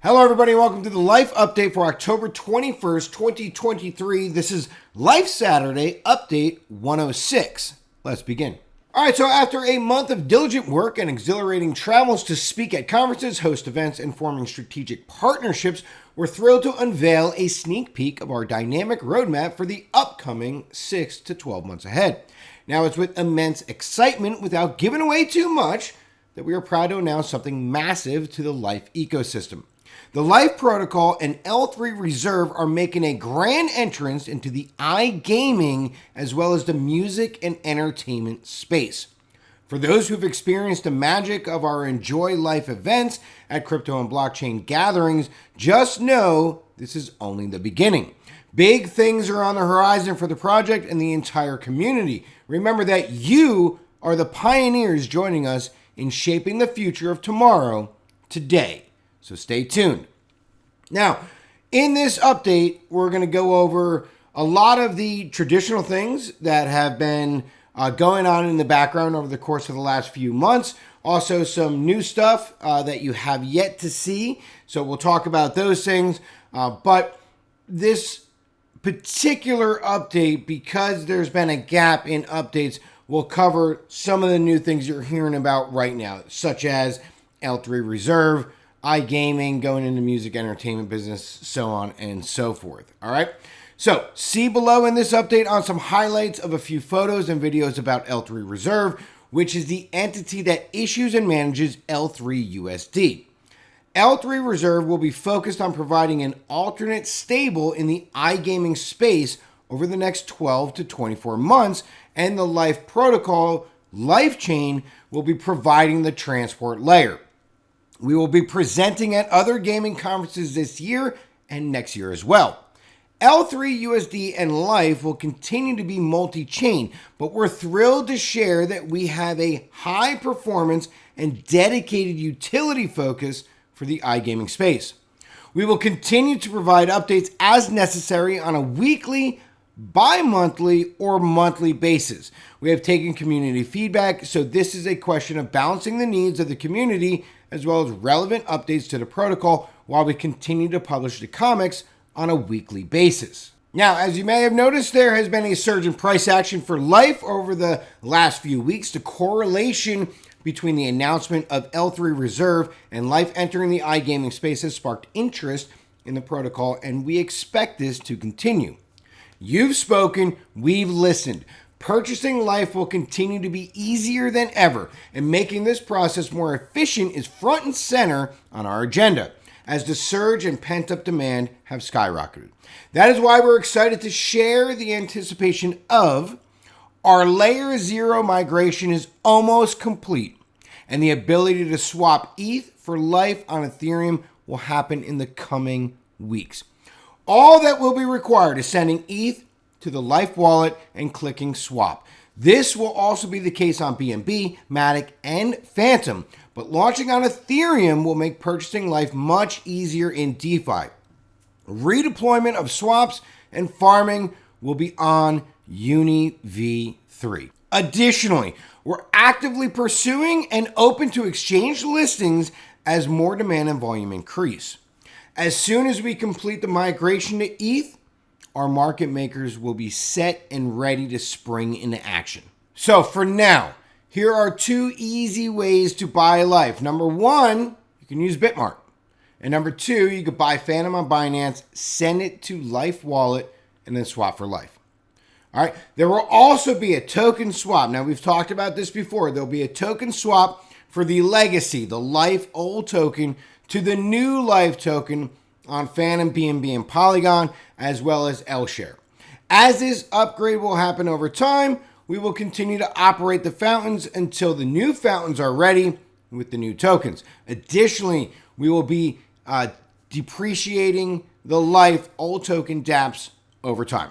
Hello everybody, welcome to the Life Update for October 21st, 2023. This is Life Saturday Update 106. Let's begin. All right, so after a month of diligent work and exhilarating travels to speak at conferences, host events, and forming strategic partnerships, we're thrilled to unveil a sneak peek of our dynamic roadmap for the upcoming 6 to 12 months ahead. Now, it's with immense excitement, without giving away too much, that we are proud to announce something massive to the Life ecosystem. The Life protocol and L3 Reserve are making a grand entrance into the iGaming as well as the music and entertainment space. For those who've experienced the magic of our Enjoy Life events at crypto and blockchain gatherings, just know this is only the beginning. Big things are on the horizon for the project and the entire community. Remember that you are the pioneers joining us in shaping the future of tomorrow today. So stay tuned. Now, in this update, we're going to go over a lot of the traditional things that have been going on in the background over the course of the last few months. Also, some new stuff that you have yet to see. So we'll talk about those things. But this particular update, because there's been a gap in updates, will cover some of the new things you're hearing about right now, such as L3 Reserve, iGaming, going into music entertainment business, so on and so forth. All right. So see below in this update on some highlights of a few photos and videos about L3 Reserve, which is the entity that issues and manages L3 USD. L3 Reserve will be focused on providing an alternate stable in the iGaming space over the next 12 to 24 months, and the Life protocol, Lif3 Chain, will be providing the transport layer. We will be presenting at other gaming conferences this year and next year as well. L3 USD and Life will continue to be multi-chain, but we're thrilled to share that we have a high performance and dedicated utility focus for the iGaming space. We will continue to provide updates as necessary on a weekly, bi-monthly, or monthly basis. We have taken community feedback, so this is a question of balancing the needs of the community as well as relevant updates to the protocol while we continue to publish the comics on a weekly basis. Now, as you may have noticed, there has been a surge in price action for Life over the last few weeks. The correlation between the announcement of L3 Reserve and Life entering the iGaming space has sparked interest in the protocol, and we expect this to continue. You've spoken, we've listened. Purchasing Life will continue to be easier than ever, and making this process more efficient is front and center on our agenda, as the surge and pent-up demand have skyrocketed. That is why we're excited to share the anticipation of our LayerZero migration is almost complete, and the ability to swap ETH for Life on Ethereum will happen in the coming weeks. All that will be required is sending ETH to the Life wallet and clicking swap. This will also be the case on BNB, Matic, and Phantom, but launching on Ethereum will make purchasing Life much easier in DeFi. Redeployment of swaps and farming will be on Uni V3. Additionally, we're actively pursuing and open to exchange listings as more demand and volume increase. As soon as we complete the migration to ETH, our market makers will be set and ready to spring into action. So for now, here are two easy ways to buy Life. Number one, you can use BitMart. And number two, you could buy Phantom on Binance, send it to Life Wallet, and then swap for Life. All right. There will also be a token swap. Now, we've talked about this before. There'll be a token swap for the legacy, the Life old token, to the new Life token on Phantom, BNB, and Polygon, as well as LSHARE. As this upgrade will happen over time, we will continue to operate the fountains until the new fountains are ready with the new tokens. Additionally, we will be depreciating the Life old token dApps over time.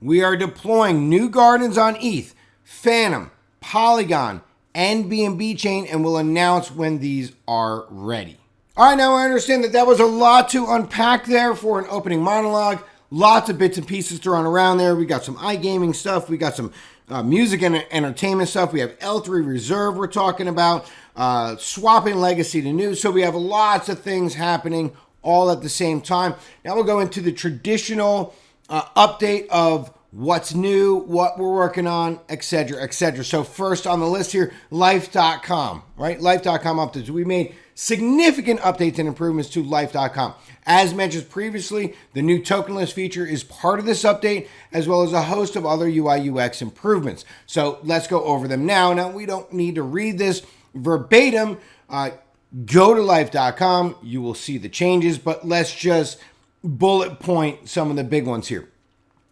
We are deploying new gardens on ETH, Phantom, Polygon, and BNB chain, and will announce when these are ready. All right, now I understand that was a lot to unpack there for an opening monologue. lots of bits and pieces thrown around there. We got some iGaming stuff. We got some music and entertainment stuff. We have L3 Reserve we're talking about, swapping legacy to new. So we have lots of things happening all at the same time. Now we'll go into the traditional update of what's new, what we're working on, etc., etc. So first on the list here, Lif3.com, right? Lif3.com updates. We made significant updates and improvements to Lif3.com. As mentioned previously, the new tokenless feature is part of this update, as well as a host of other UI UX improvements. So let's go over them now. Now, we don't need to read this verbatim. Go to Lif3.com. You will see the changes, but let's just bullet point some of the big ones here.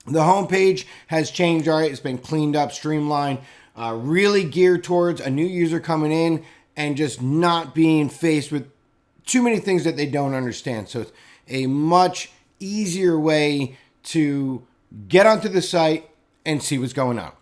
The homepage has changed, all right? It's been cleaned up, streamlined, really geared towards a new user coming in and just not being faced with too many things that they don't understand. So it's a much easier way to get onto the site and see what's going on.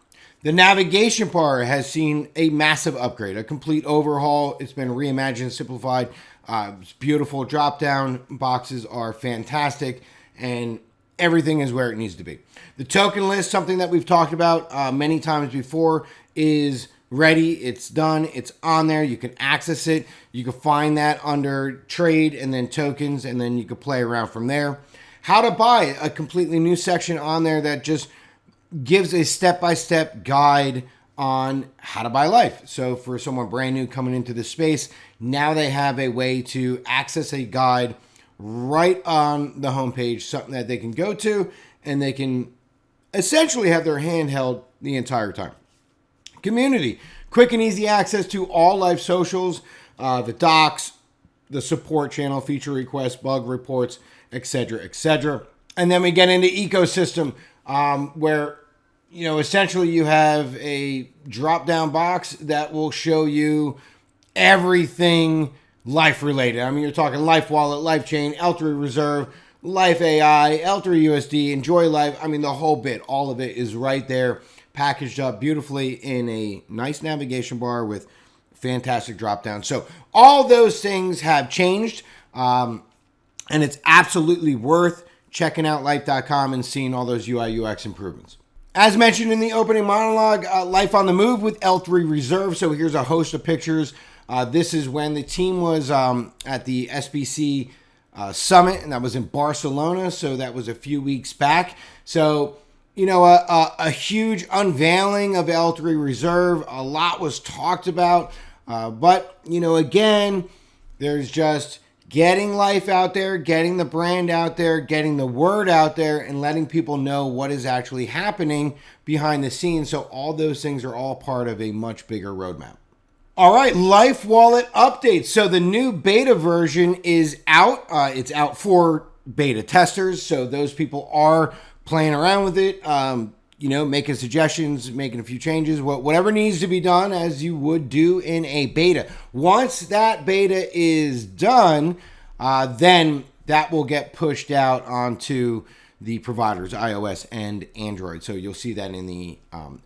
The navigation bar has seen a massive upgrade, a complete overhaul. It's been reimagined, simplified. It's beautiful. Drop-down boxes are fantastic, and everything is where it needs to be. The token list, something that we've talked about many times before, is ready. It's done. It's on there. You can access it. You can find that under trade and then tokens, and then you can play around from there. How to buy, a completely new section on there that just gives a step-by-step guide on how to buy Lif. So for someone brand new coming into the space, now they have a way to access a guide right on the homepage, something that they can go to, and they can essentially have their hand held the entire time. Community, quick and easy access to all Lif socials, the docs, the support channel, feature requests, bug reports, etc., etc. And then we get into ecosystem, where, you know, essentially you have a drop-down box that will show you everything Lif related. I mean, you're talking Lif Wallet, Lif Chain, L3 Reserve, Lif AI, L3 USD, Enjoy Lif. I mean, the whole bit, all of it is right there, packaged up beautifully in a nice navigation bar with fantastic drop down. So all those things have changed, and it's absolutely worth checking out Lif3.com and seeing all those UI UX improvements. As mentioned in the opening monologue, Lif on the move with L3 Reserve. So here's a host of pictures. This is when the team was at the SBC Summit, and that was in Barcelona. So that was a few weeks back. So, you know, a huge unveiling of L3 Reserve. A lot was talked about. But, you know, again, there's just getting Lif out there, getting the brand out there, getting the word out there, and letting people know what is actually happening behind the scenes. So all those things are all part of a much bigger roadmap. All right, Lif Wallet updates. So the new beta version is out. It's out for beta testers. So those people are playing around with it, you know, making suggestions, making a few changes, whatever needs to be done as you would do in a beta. Once that beta is done, then that will get pushed out onto the providers, iOS and Android. So you'll see that in the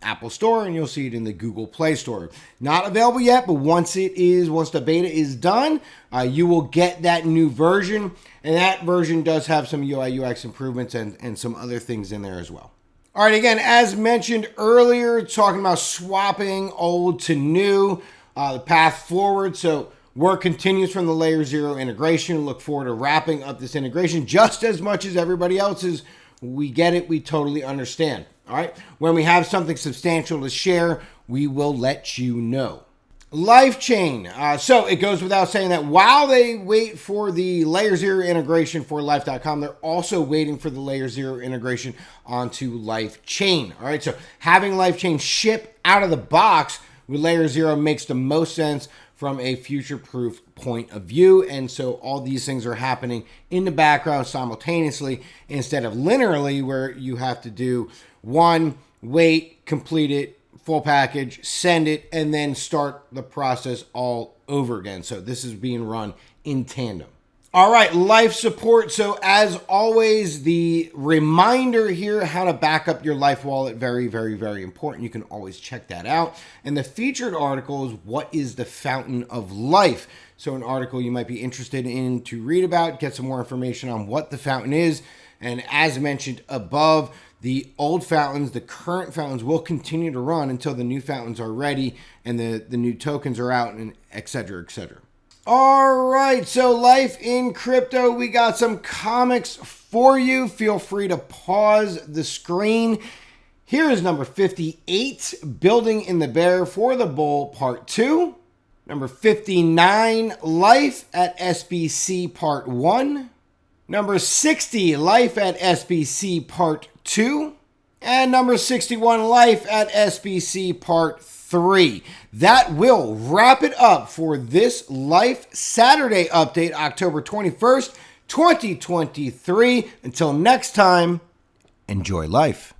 Apple Store, and you'll see it in the Google Play Store. Not available yet, but once the beta is done, you will get that new version. And that version does have some UI UX improvements and some other things in there as well. All right, again, as mentioned earlier, talking about swapping old to new, the path forward. So work continues from the LayerZero integration. Look forward to wrapping up this integration just as much as everybody else's. We get it. We totally understand. All right. When we have something substantial to share, we will let you know. Lif Chain. So it goes without saying that while they wait for the LayerZero integration for Lif3.com, they're also waiting for the LayerZero integration onto Lif Chain. All right. So having Lif Chain ship out of the box with LayerZero makes the most sense from a future-proof point of view. And so all these things are happening in the background simultaneously instead of linearly, where you have to do one, wait, complete it, full package, send it, and then start the process all over again. So this is being run in tandem. All right, Lif3 Support. So as always, the reminder here, how to back up your Lif wallet, very, very, very important. You can always check that out. And the featured article is what is the fountain of Lif? So an article you might be interested in to read about, get some more information on what the fountain is, And as mentioned above, the old fountains, the current fountains will continue to run until the new fountains are ready and the new tokens are out, and et cetera, et cetera. All right, so life in crypto, we got some comics for you. Feel free to pause the screen. Here is number 58, Building in the Bear for the Bull Part 2. Number 59, Life at SBC Part 1. Number 60, Life at SBC Part 2. And number 61, Life at SBC Part 3. That will wrap it up for this Life Saturday update, October 21st, 2023. Until next time, enjoy life.